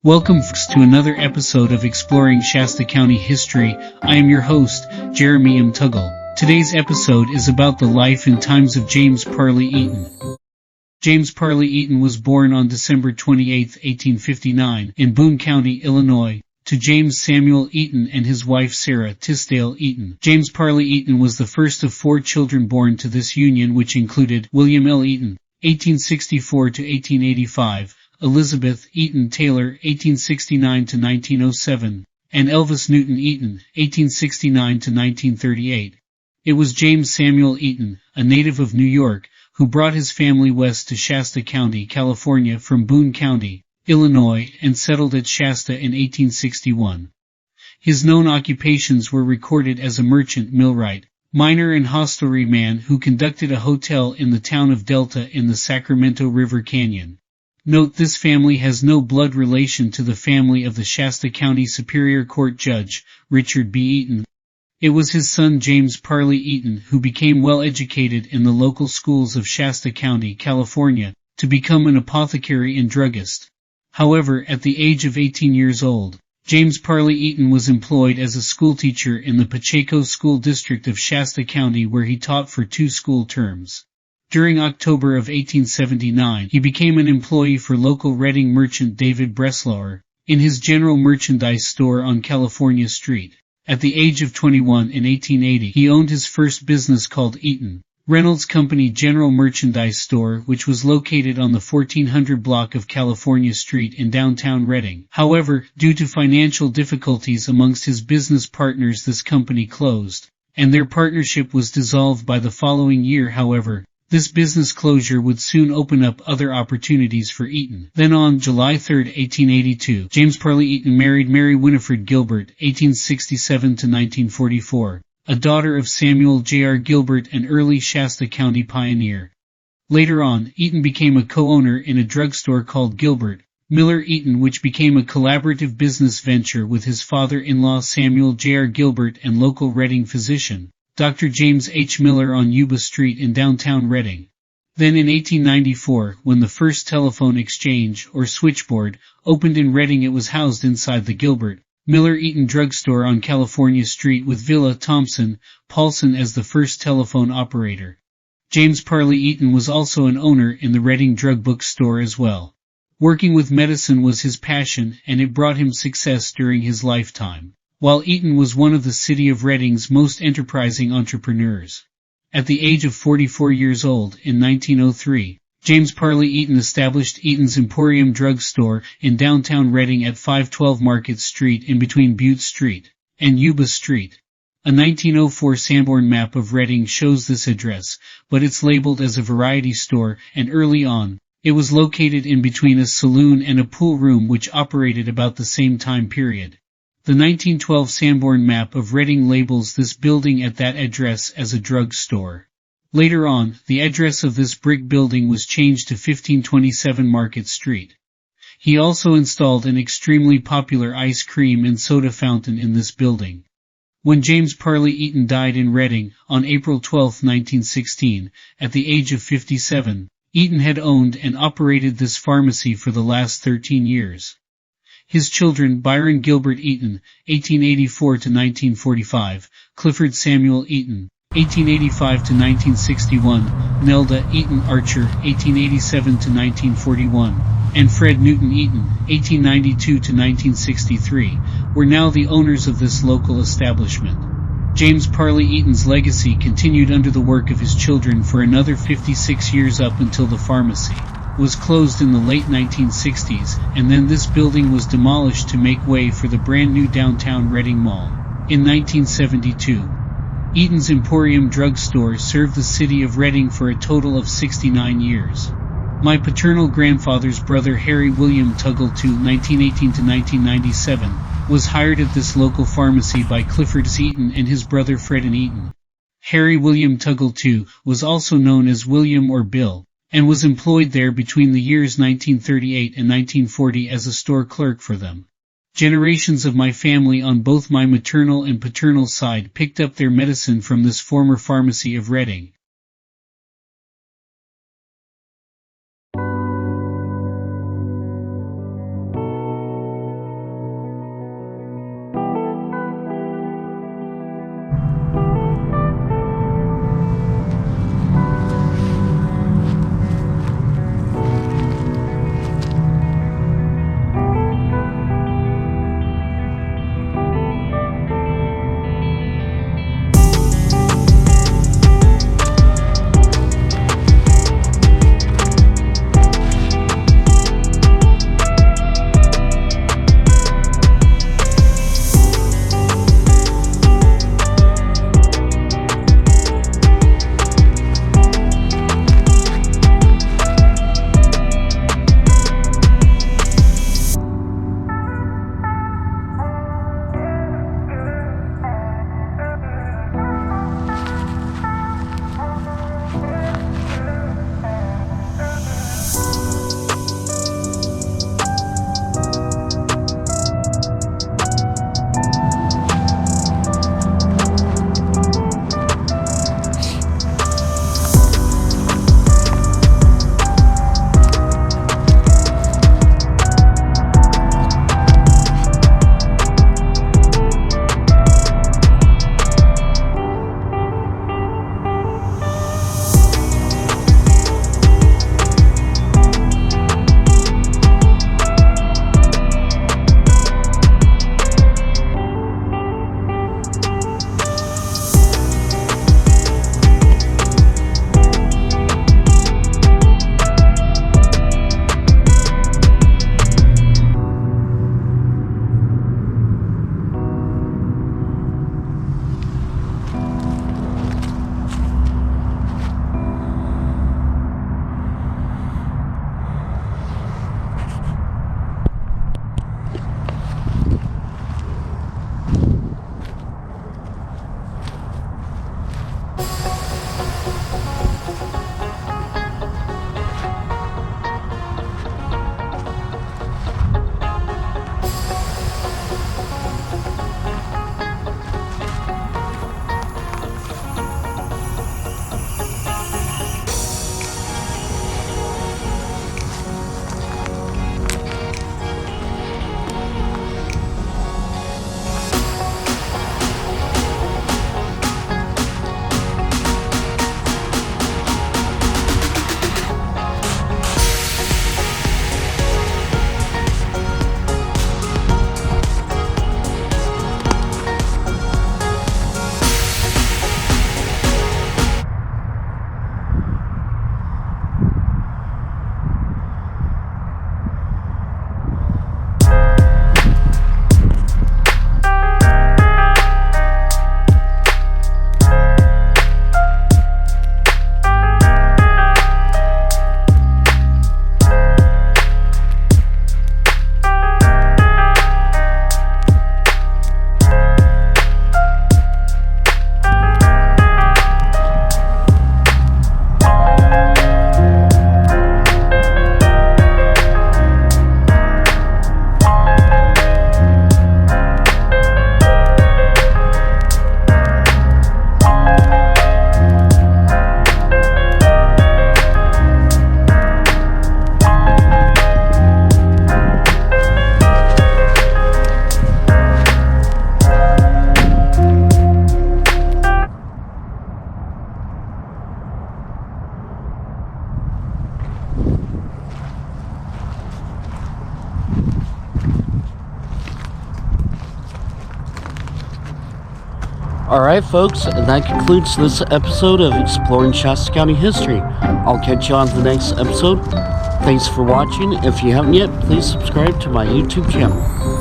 Welcome to another episode of Exploring Shasta County History. I am your host, Jeremy M. Tuggle. Today's episode is about the life and times of James Parley Eaton. James Parley Eaton was born on December 28, 1859, in Boone County, Illinois, to James Samuel Eaton and his wife Sarah Tisdale Eaton. James Parley Eaton was the first of 4 children born to this union, which included William L. Eaton, 1864 to 1885, Elizabeth Eaton Taylor, 1869 to 1907, and Elvis Newton Eaton, 1869 to 1938. It was James Samuel Eaton, a native of New York, who brought his family west to Shasta County, California from Boone County, Illinois, and settled at Shasta in 1861. His known occupations were recorded as a merchant, millwright, miner, and hostelry man who conducted a hotel in the town of Delta in the Sacramento River Canyon. Note, this family has no blood relation to the family of the Shasta County Superior Court Judge, Richard B. Eaton. It was his son James Parley Eaton who became well educated in the local schools of Shasta County, California, to become an apothecary and druggist. However, at the age of 18 years old, James Parley Eaton was employed as a schoolteacher in the Pacheco School District of Shasta County, where he taught for 2 school terms. During October of 1879, he became an employee for local Reading merchant David Breslauer in his general merchandise store on California Street. At the age of 21 in 1880, he owned his first business called Eaton Reynolds Company General Merchandise Store, which was located on the 1400 block of California Street in downtown Reading. However, due to financial difficulties amongst his business partners, this company closed, and their partnership was dissolved by the following year. However, this business closure would soon open up other opportunities for Eaton. Then on July 3, 1882, James Parley Eaton married Mary Winifred Gilbert, 1867 to 1944, a daughter of Samuel J.R. Gilbert, an early Shasta County pioneer. Later on, Eaton became a co-owner in a drugstore called Gilbert Miller Eaton, which became a collaborative business venture with his father-in-law Samuel J.R. Gilbert and local Reading physician, Dr. James H. Miller, on Yuba Street in downtown Reading. Then in 1894, when the first telephone exchange, or switchboard, opened in Reading, it was housed inside the Gilbert Miller Eaton drugstore on California Street, with Villa Thompson Paulson as the first telephone operator. James Parley Eaton was also an owner in the Reading drug book store as well. Working with medicine was his passion, and it brought him success during his lifetime, while Eaton was one of the city of Reading's most enterprising entrepreneurs. At the age of 44 years old, in 1903, James Parley Eaton established Eaton's Emporium drug store in downtown Reading at 512 Market Street, in between Butte Street and Yuba Street. A 1904 Sanborn map of Reading shows this address, but it's labeled as a variety store, and early on, it was located in between a saloon and a pool room, which operated about the same time period. The 1912 Sanborn map of Reading labels this building at that address as a drug store. Later on, the address of this brick building was changed to 1527 Market Street. He also installed an extremely popular ice cream and soda fountain in this building. When James Parley Eaton died in Reading, on April 12, 1916, at the age of 57, Eaton had owned and operated this pharmacy for the last 13 years. His children, Byron Gilbert Eaton, 1884 to 1945, Clifford Samuel Eaton, 1885 to 1961, Nelda Eaton Archer, 1887 to 1941, and Fred Newton Eaton, 1892 to 1963, were now the owners of this local establishment. James Parley Eaton's legacy continued under the work of his children for another 56 years, up until the pharmacy was closed in the late 1960s, and then this building was demolished to make way for the brand new downtown Reading Mall. In 1972, Eaton's Emporium drug store served the city of Reading for a total of 69 years. My paternal grandfather's brother, Harry William Tuggle II, 1918 to 1997, was hired at this local pharmacy by Clifford Eaton and his brother Fred Eaton. Harry William Tuggle II was also known as William or Bill, and was employed there between the years 1938 and 1940 as a store clerk for them. Generations of my family on both my maternal and paternal side picked up their medicine from this former pharmacy of Reading. Alright folks, and that concludes this episode of Exploring Shasta County History. I'll catch you on the next episode. Thanks for watching. If you haven't yet, please subscribe to my YouTube channel.